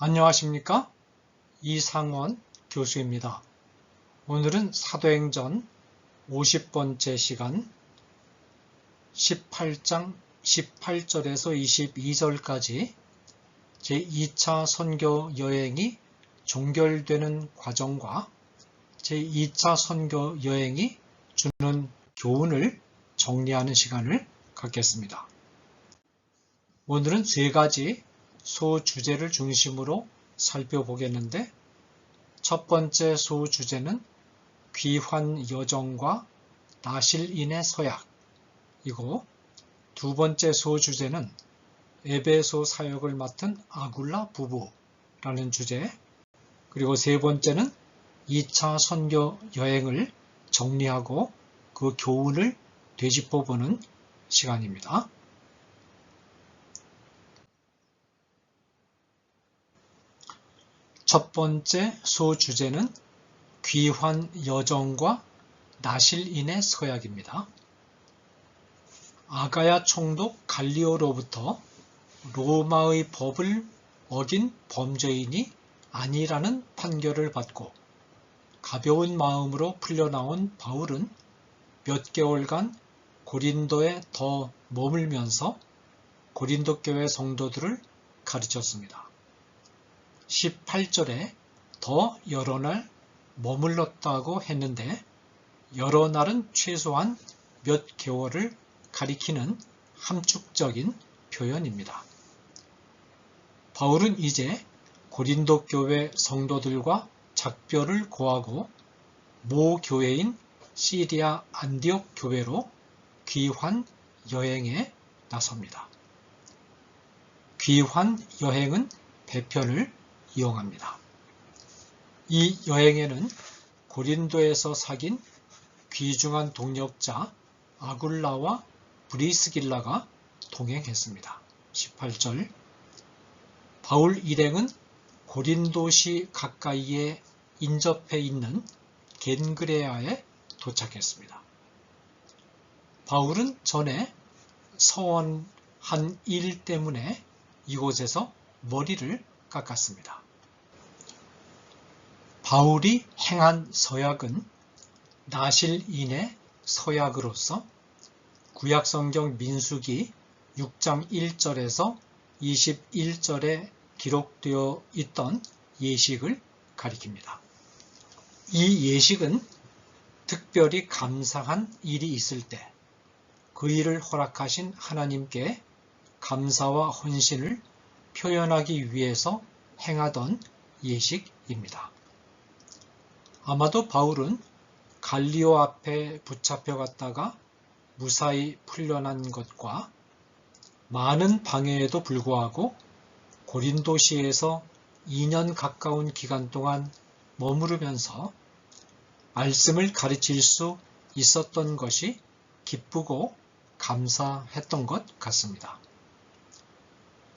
안녕하십니까? 이상원 교수입니다. 오늘은 사도행전 50번째 시간 18장 18절에서 22절까지 제2차 선교 여행이 종결되는 과정과 제2차 선교 여행이 주는 교훈을 정리하는 시간을 갖겠습니다. 오늘은 세 가지 소주제를 중심으로 살펴보겠는데, 첫 번째 소주제는 귀환 여정과 나실인의 서약이고, 두 번째 소주제는 에베소 사역을 맡은 아굴라 부부라는 주제, 그리고 세 번째는 2차 선교 여행을 정리하고 그 교훈을 되짚어보는 시간입니다. 첫 번째 소주제는 귀환 여정과 나실인의 서약입니다. 아가야 총독 갈리오로부터 로마의 법을 어긴 범죄인이 아니라는 판결을 받고 가벼운 마음으로 풀려나온 바울은 몇 개월간 고린도에 더 머물면서 고린도 교회 성도들을 가르쳤습니다. 18절에 더 여러 날 머물렀다고 했는데, 여러 날은 최소한 몇 개월을 가리키는 함축적인 표현입니다. 바울은 이제 고린도 교회 성도들과 작별을 고하고 모 교회인 시리아 안디옥 교회로 귀환 여행에 나섭니다. 귀환 여행은 배편을 이용합니다. 이 여행에는 고린도에서 사귄 귀중한 동역자 아굴라와 브리스길라가 동행했습니다. 18절. 바울 일행은 고린도시 가까이에 인접해 있는 겐그레아에 도착했습니다. 바울은 전에 서원한 일 때문에 이곳에서 머리를 깎았습니다. 바울이 행한 서약은 나실인의 서약으로서 구약성경 민수기 6장 1절에서 21절에 기록되어 있던 예식을 가리킵니다. 이 예식은 특별히 감사한 일이 있을 때 그 일을 허락하신 하나님께 감사와 헌신을 표현하기 위해서 행하던 예식입니다. 아마도 바울은 갈리오 앞에 붙잡혀갔다가 무사히 풀려난 것과 많은 방해에도 불구하고 고린도시에서 2년 가까운 기간 동안 머무르면서 말씀을 가르칠 수 있었던 것이 기쁘고 감사했던 것 같습니다.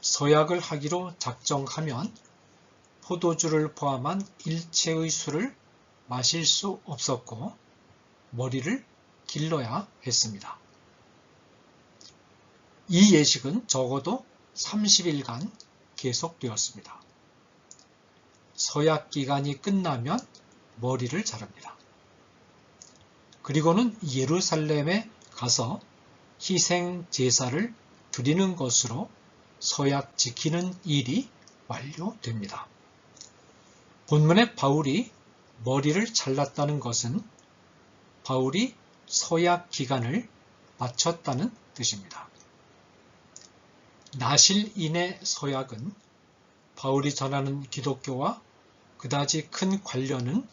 서약을 하기로 작정하면 포도주를 포함한 일체의 술을 마실 수 없었고 머리를 길러야 했습니다. 이 예식은 적어도 30일간 계속되었습니다. 서약 기간이 끝나면 머리를 자릅니다. 그리고는 예루살렘에 가서 희생 제사를 드리는 것으로 서약 지키는 일이 완료됩니다. 본문에 바울이 머리를 잘랐다는 것은 바울이 서약 기간을 마쳤다는 뜻입니다. 나실인의 서약은 바울이 전하는 기독교와 그다지 큰 관련은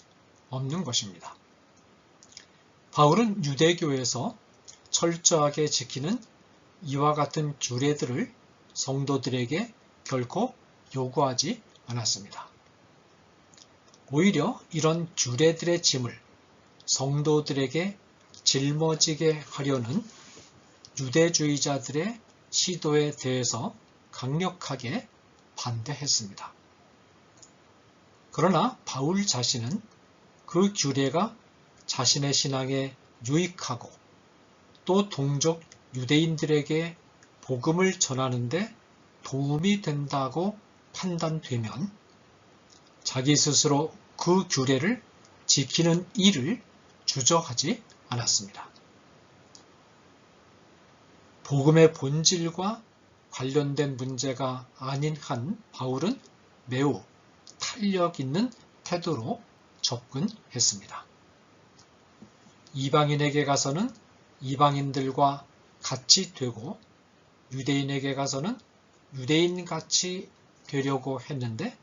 없는 것입니다. 바울은 유대교에서 철저하게 지키는 이와 같은 규례들을 성도들에게 결코 요구하지 않았습니다. 오히려 이런 규례들의 짐을 성도들에게 짊어지게 하려는 유대주의자들의 시도에 대해서 강력하게 반대했습니다. 그러나 바울 자신은 그 규례가 자신의 신앙에 유익하고 또 동족 유대인들에게 복음을 전하는 데 도움이 된다고 판단되면 자기 스스로 그 규례를 지키는 일을 주저하지 않았습니다. 복음의 본질과 관련된 문제가 아닌 한 바울은 매우 탄력 있는 태도로 접근했습니다. 이방인에게 가서는 이방인들과 같이 되고 유대인에게 가서는 유대인같이 되려고 했는데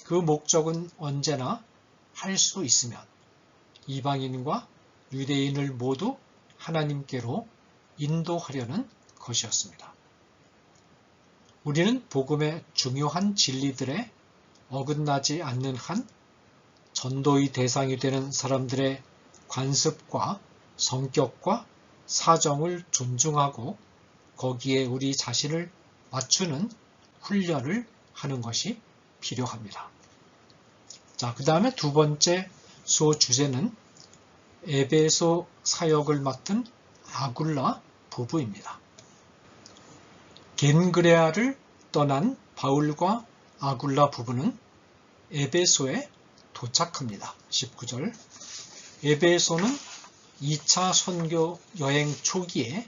그 목적은 언제나 할 수 있으면 이방인과 유대인을 모두 하나님께로 인도하려는 것이었습니다. 우리는 복음의 중요한 진리들에 어긋나지 않는 한 전도의 대상이 되는 사람들의 관습과 성격과 사정을 존중하고 거기에 우리 자신을 맞추는 훈련을 하는 것이 필요합니다. 자, 그 다음에 두 번째 수호 주제는 에베소 사역을 맡은 아굴라 부부입니다. 겐그레아를 떠난 바울과 아굴라 부부는 에베소에 도착합니다. 19절. 에베소는 2차 선교 여행 초기에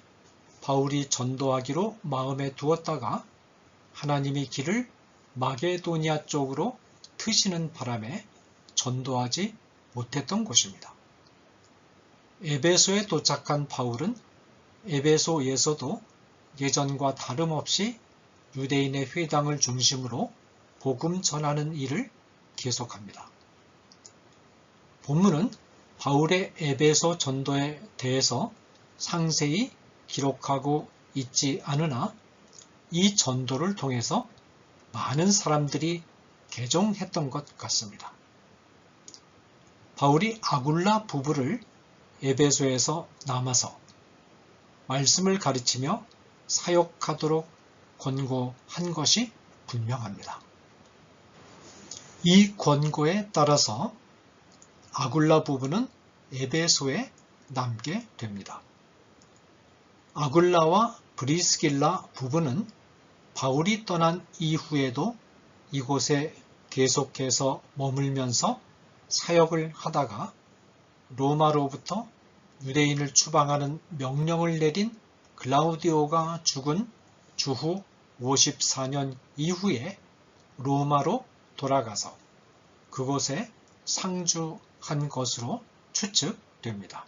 바울이 전도하기로 마음에 두었다가 하나님이 길을 마게도니아 쪽으로 트시는 바람에 전도하지 못했던 곳입니다. 에베소에 도착한 바울은 에베소에서도 예전과 다름없이 유대인의 회당을 중심으로 복음 전하는 일을 계속합니다. 본문은 바울의 에베소 전도에 대해서 상세히 기록하고 있지 않으나 이 전도를 통해서 많은 사람들이 개종했던 것 같습니다. 바울이 아굴라 부부를 에베소에서 남아서 말씀을 가르치며 사역하도록 권고한 것이 분명합니다. 이 권고에 따라서 아굴라 부부는 에베소에 남게 됩니다. 아굴라와 브리스길라 부부는 바울이 떠난 이후에도 이곳에 계속해서 머물면서 사역을 하다가 로마로부터 유대인을 추방하는 명령을 내린 글라우디오가 죽은 주후 54년 이후에 로마로 돌아가서 그곳에 상주한 것으로 추측됩니다.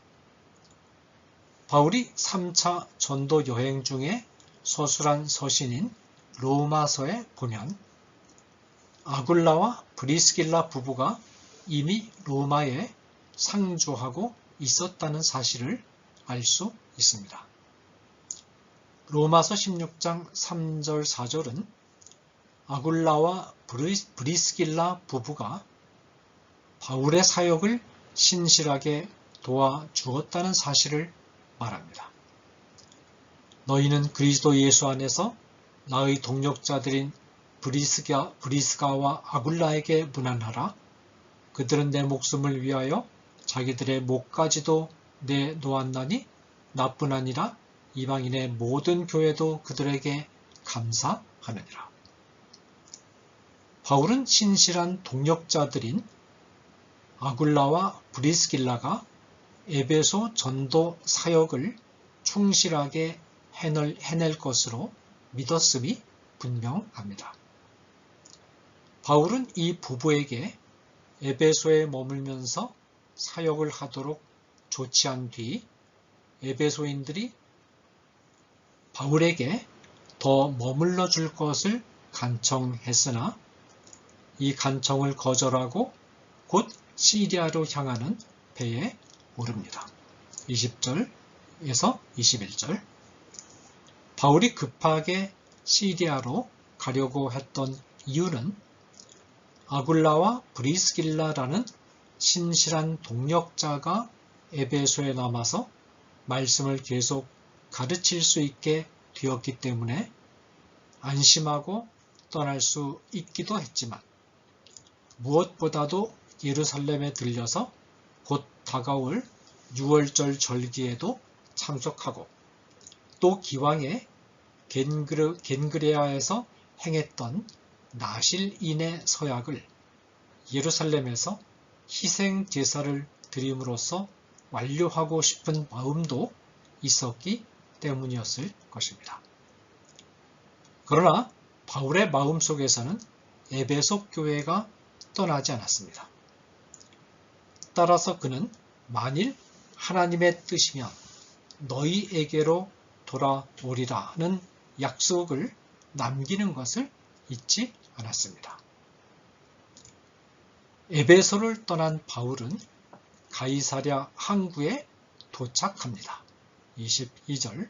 바울이 3차 전도 여행 중에 서술한 서신인 로마서에 보면 아굴라와 브리스길라 부부가 이미 로마에 상주하고 있었다는 사실을 알 수 있습니다. 로마서 16장 3절 4절은 아굴라와 브리스길라 부부가 바울의 사역을 신실하게 도와주었다는 사실을 말합니다. 너희는 그리스도 예수 안에서 나의 동력자들인 브리스가와 아굴라에게 문안하라. 그들은 내 목숨을 위하여 자기들의 목까지도 내놓았나니 나뿐 아니라 이방인의 모든 교회도 그들에게 감사하느니라. 바울은 신실한 동력자들인 아굴라와 브리스길라가 에베소 전도 사역을 충실하게 해낼 것으로 믿었음이 분명합니다. 바울은 이 부부에게 에베소에 머물면서 사역을 하도록 조치한 뒤 에베소인들이 바울에게 더 머물러 줄 것을 간청했으나 이 간청을 거절하고 곧 시리아로 향하는 배에 오릅니다. 20절에서 21절. 바울이 급하게 시리아로 가려고 했던 이유는 아굴라와 브리스길라라는 신실한 동력자가 에베소에 남아서 말씀을 계속 가르칠 수 있게 되었기 때문에 안심하고 떠날 수 있기도 했지만 무엇보다도 예루살렘에 들려서 곧 다가올 6월절 절기에도 참석하고 또 기왕에 겐그레아에서 행했던 나실인의 서약을 예루살렘에서 희생 제사를 드림으로써 완료하고 싶은 마음도 있었기 때문이었을 것입니다. 그러나 바울의 마음속에서는 에베소 교회가 떠나지 않았습니다. 따라서 그는 만일 하나님의 뜻이면 너희에게로 돌아오리라는 약속을 남기는 것을 잊지 않았습니다. 에베소를 떠난 바울은 가이사랴 항구에 도착합니다. 22절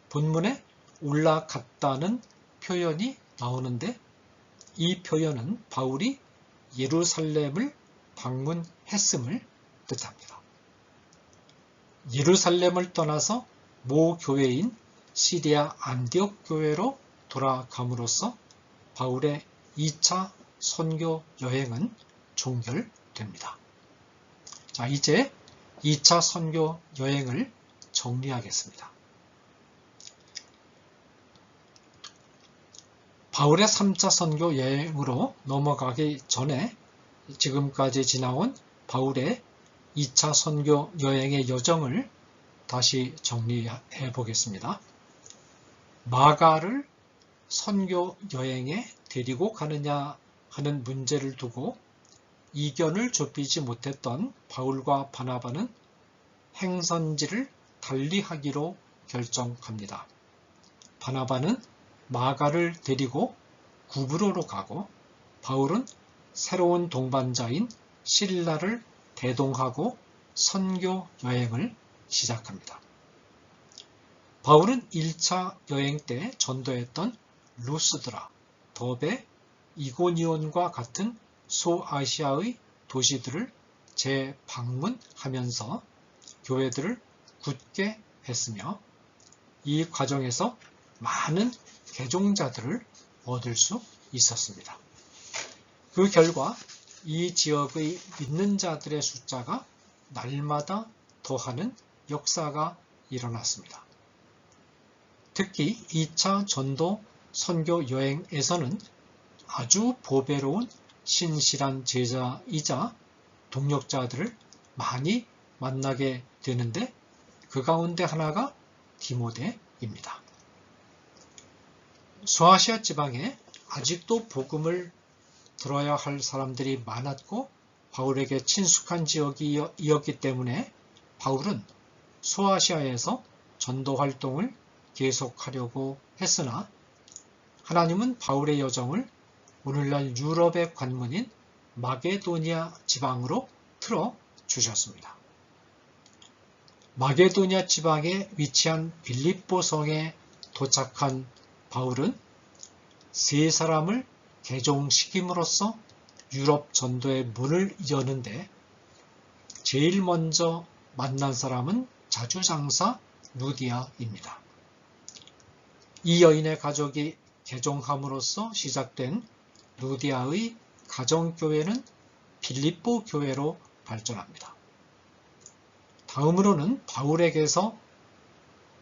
본문에 올라갔다는 표현이 나오는데 이 표현은 바울이 예루살렘을 방문했음을 뜻합니다. 예루살렘을 떠나서 모 교회인 시리아 안디옥 교회로 돌아감으로써 바울의 2차 선교 여행은 종결됩니다. 자, 이제 2차 선교 여행을 정리하겠습니다. 바울의 3차 선교 여행으로 넘어가기 전에 지금까지 지나온 바울의 2차 선교 여행의 여정을 다시 정리해 보겠습니다. 마가를 선교 여행에 데리고 가느냐 하는 문제를 두고 이견을 좁히지 못했던 바울과 바나바는 행선지를 달리하기로 결정합니다. 바나바는 마가를 데리고 구브로로 가고 바울은 새로운 동반자인 실라를 대동하고 선교 여행을 시작합니다. 바울은 1차 여행 때 전도했던 루스드라, 더베, 이고니온과 같은 소아시아의 도시들을 재방문하면서 교회들을 굳게 했으며 이 과정에서 많은 개종자들을 얻을 수 있었습니다. 그 결과 이 지역의 믿는 자들의 숫자가 날마다 더하는 역사가 일어났습니다. 특히 2차 전도 선교 여행에서는 아주 보배로운 신실한 제자이자 동역자들을 많이 만나게 되는데 그 가운데 하나가 디모데입니다. 소아시아 지방에 아직도 복음을 들어야 할 사람들이 많았고 바울에게 친숙한 지역이었기 때문에 바울은 소아시아에서 전도 활동을 계속하려고 했으나 하나님은 바울의 여정을 오늘날 유럽의 관문인 마게도니아 지방으로 틀어 주셨습니다. 마게도니아 지방에 위치한 빌립보 성에 도착한 바울은 세 사람을 개종시킴으로써 유럽 전도의 문을 여는데 제일 먼저 만난 사람은 자주장사 루디아입니다. 이 여인의 가족이 개종함으로써 시작된 루디아의 가정교회는 빌립보 교회로 발전합니다. 다음으로는 바울에게서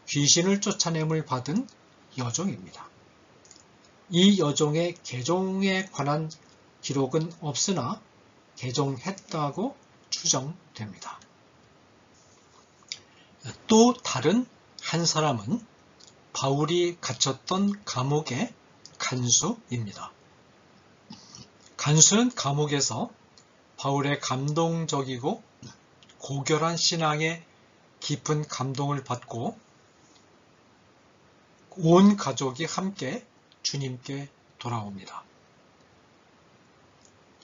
귀신을 쫓아냄을 받은 여종입니다. 이 여종의 개종에 관한 기록은 없으나 개종했다고 추정됩니다. 또 다른 한 사람은 바울이 갇혔던 감옥의 간수입니다. 간수는 감옥에서 바울의 감동적이고 고결한 신앙에 깊은 감동을 받고 온 가족이 함께 주님께 돌아옵니다.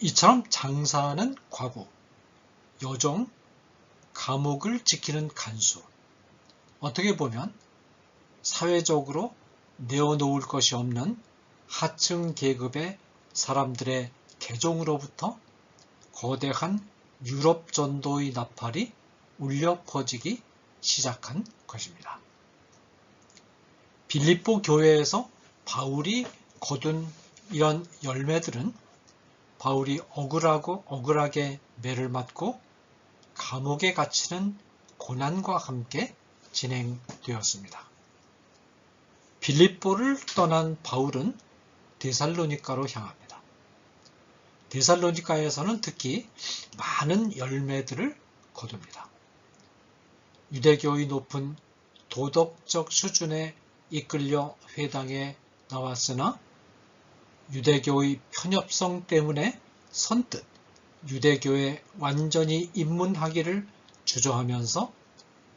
이처럼 장사하는 과부, 여종, 감옥을 지키는 간수, 어떻게 보면 사회적으로 내어놓을 것이 없는 하층 계급의 사람들의 개종으로부터 거대한 유럽 전도의 나팔이 울려 퍼지기 시작한 것입니다. 빌립보 교회에서 바울이 거둔 이런 열매들은 바울이 억울하게 매를 맞고 감옥에 갇히는 고난과 함께 진행되었습니다. 빌립보를 떠난 바울은 데살로니가로 향합니다. 데살로니가에서는 특히 많은 열매들을 거둡니다. 유대교의 높은 도덕적 수준에 이끌려 회당에 나왔으나 유대교의 편협성 때문에 선뜻 유대교에 완전히 입문하기를 주저하면서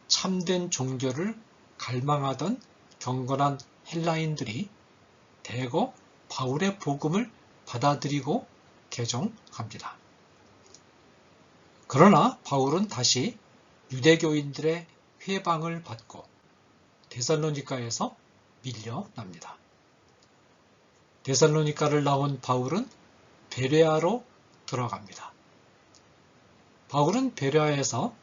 참된 종교를 갈망하던 경건한 헬라인들이 대거 바울의 복음을 받아들이고 개종합니다. 그러나 바울은 다시 유대교인들의 회방을 받고 데살로니가에서 밀려납니다. 데살로니가를 나온 바울은 베레아로 들어갑니다. 바울은 베레아에서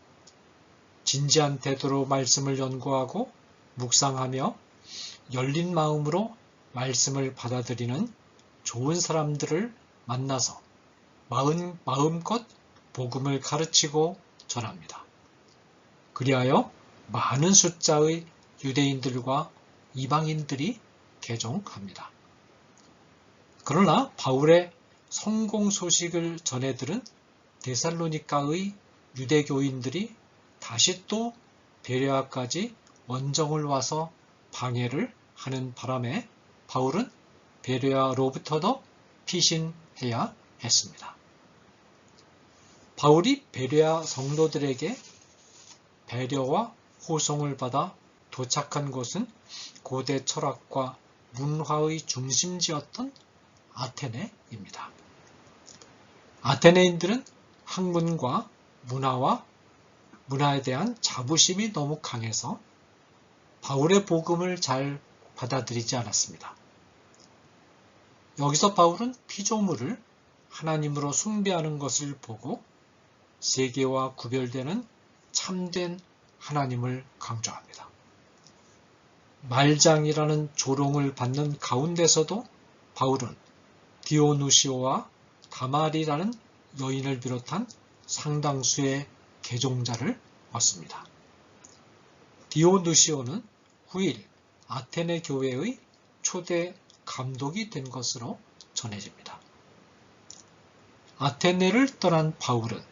진지한 태도로 말씀을 연구하고 묵상하며 열린 마음으로 말씀을 받아들이는 좋은 사람들을 만나서 마음껏 복음을 가르치고 전합니다. 그리하여 많은 숫자의 유대인들과 이방인들이 개종합니다. 그러나 바울의 성공 소식을 전해 들은 데살로니가의 유대교인들이 다시 또 베레아까지 원정을 와서 방해를 하는 바람에 바울은 베레아로부터도 피신해야 했습니다. 바울이 베레아 성도들에게 배려와 호송을 받아 도착한 곳은 고대 철학과 문화의 중심지였던 아테네입니다. 아테네인들은 학문과 문화에 대한 자부심이 너무 강해서 바울의 복음을 잘 받아들이지 않았습니다. 여기서 바울은 피조물을 하나님으로 숭배하는 것을 보고 세계와 구별되는 참된 하나님을 강조합니다. 말장이라는 조롱을 받는 가운데서도 바울은 디오누시오와 다말이라는 여인을 비롯한 상당수의 개종자를 얻습니다. 디오누시오는 후일 아테네 교회의 초대 감독이 된 것으로 전해집니다. 아테네를 떠난 바울은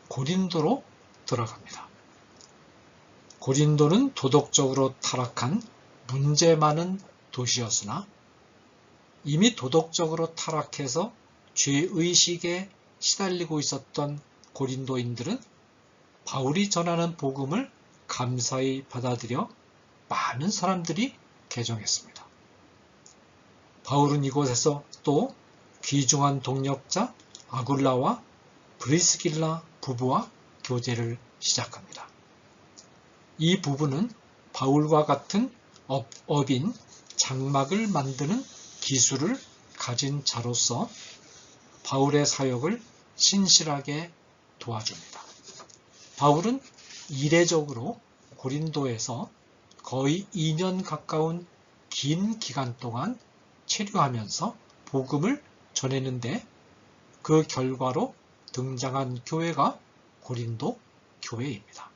고린도로 들어갑니다. 고린도는 도덕적으로 타락한 문제 많은 도시였으나 이미 도덕적으로 타락해서 죄의식에 시달리고 있었던 고린도인들은 바울이 전하는 복음을 감사히 받아들여 많은 사람들이 개종했습니다. 바울은 이곳에서 또 귀중한 동역자 아굴라와 브리스길라 부부와 교제를 시작합니다. 이 부부는 바울과 같은 업인 장막을 만드는 기술을 가진 자로서 바울의 사역을 신실하게 도와줍니다. 바울은 이례적으로 고린도에서 거의 2년 가까운 긴 기간 동안 체류하면서 복음을 전했는데 그 결과로 등장한 교회가 고린도 교회입니다.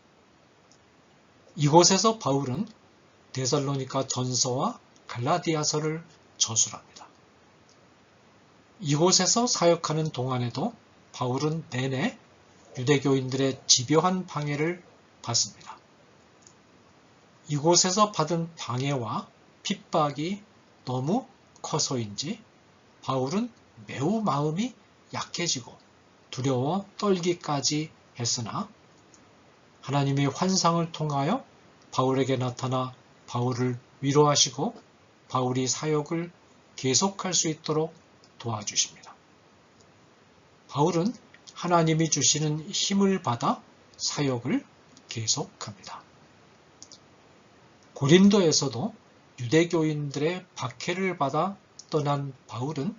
이곳에서 바울은 데살로니가 전서와 갈라디아서를 저술합니다. 이곳에서 사역하는 동안에도 바울은 내내 유대교인들의 집요한 방해를 받습니다. 이곳에서 받은 방해와 핍박이 너무 커서인지 바울은 매우 마음이 약해지고 두려워 떨기까지 했으나 하나님의 환상을 통하여 바울에게 나타나 바울을 위로하시고 바울이 사역을 계속할 수 있도록 도와주십니다. 바울은 하나님이 주시는 힘을 받아 사역을 계속합니다. 고린도에서도 유대교인들의 박해를 받아 떠난 바울은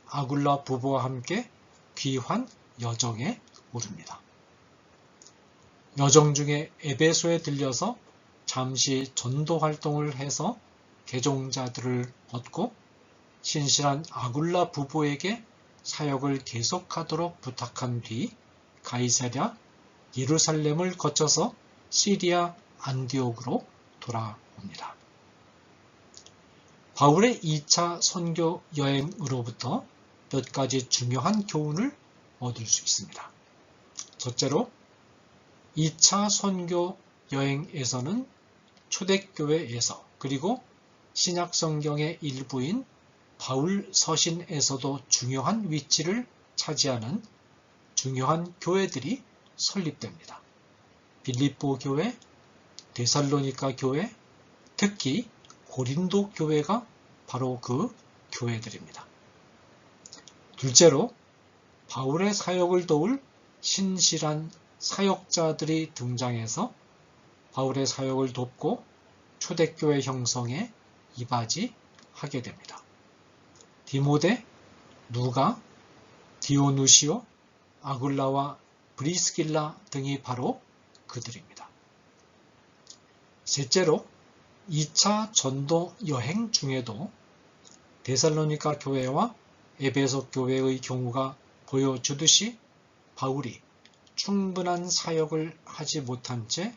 아굴라 부부와 함께 귀환 여정에 오릅니다. 여정 중에 에베소에 들려서 잠시 전도 활동을 해서 개종자들을 얻고 신실한 아굴라 부부에게 사역을 계속하도록 부탁한 뒤 가이사랴, 예루살렘을 거쳐서 시리아 안디옥으로 돌아옵니다. 바울의 2차 선교 여행으로부터 몇 가지 중요한 교훈을 얻을 수 있습니다. 첫째로 2차 선교 여행에서는 초대교회에서 그리고 신약성경의 일부인 바울 서신에서도 중요한 위치를 차지하는 중요한 교회들이 설립됩니다. 빌립보 교회, 데살로니가 교회, 특히 고린도 교회가 바로 그 교회들입니다. 둘째로 바울의 사역을 도울 신실한 사역자들이 등장해서 바울의 사역을 돕고 초대교회 형성에 이바지하게 됩니다. 디모데, 누가, 디오누시오, 아굴라와 브리스길라 등이 바로 그들입니다. 셋째로 2차 전도 여행 중에도 데살로니가 교회와 에베소 교회의 경우가 보여주듯이 바울이 충분한 사역을 하지 못한 채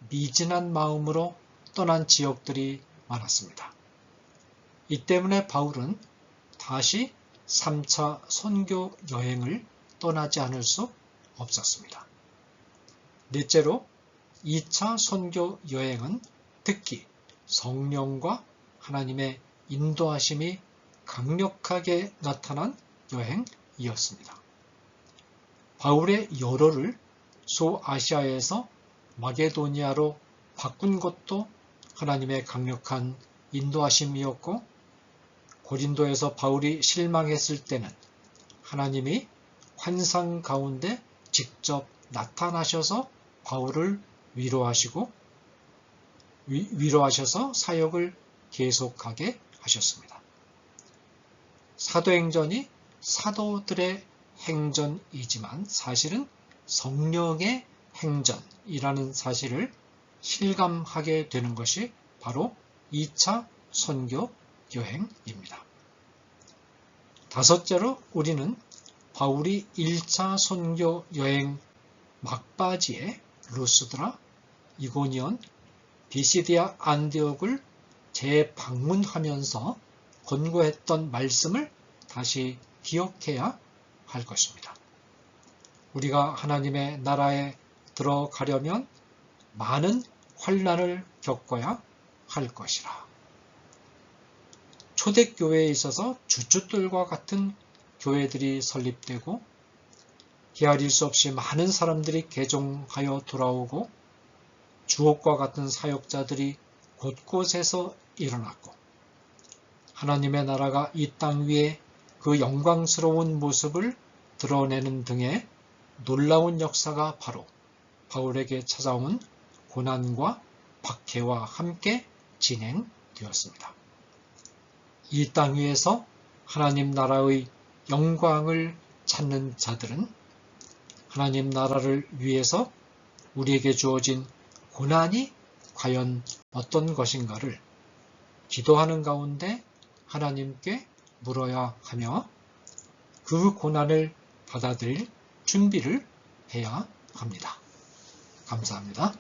미진한 마음으로 떠난 지역들이 많았습니다. 이 때문에 바울은 다시 3차 선교 여행을 떠나지 않을 수 없었습니다. 넷째로 2차 선교 여행은 특히 성령과 하나님의 인도하심이 강력하게 나타난 여행이었습니다. 바울의 여로를 소아시아에서 마게도니아로 바꾼 것도 하나님의 강력한 인도하심이었고, 고린도에서 바울이 실망했을 때는 하나님이 환상 가운데 직접 나타나셔서 바울을 위로하셔서 사역을 계속하게 하셨습니다. 사도행전이 사도들의 행전이지만 사실은 성령의 행전이라는 사실을 실감하게 되는 것이 바로 2차 선교 여행입니다. 다섯째로 우리는 바울이 1차 선교 여행 막바지에 루스드라, 이고니온, 비시디아 안디옥을 재방문하면서 권고했던 말씀을 다시 기억해야 할 것입니다. 우리가 하나님의 나라에 들어가려면 많은 환난을 겪어야 할 것이라. 초대교회에 있어서 주춧돌과 같은 교회들이 설립되고 헤아릴 수 없이 많은 사람들이 개종하여 돌아오고 주옥과 같은 사역자들이 곳곳에서 일어났고 하나님의 나라가 이 땅 위에 그 영광스러운 모습을 드러내는 등의 놀라운 역사가 바로 바울에게 찾아온 고난과 박해와 함께 진행되었습니다. 이 땅 위에서 하나님 나라의 영광을 찾는 자들은 하나님 나라를 위해서 우리에게 주어진 고난이 과연 어떤 것인가를 기도하는 가운데 하나님께 물어야 하며 그 고난을 받아들일 준비를 해야 합니다. 감사합니다.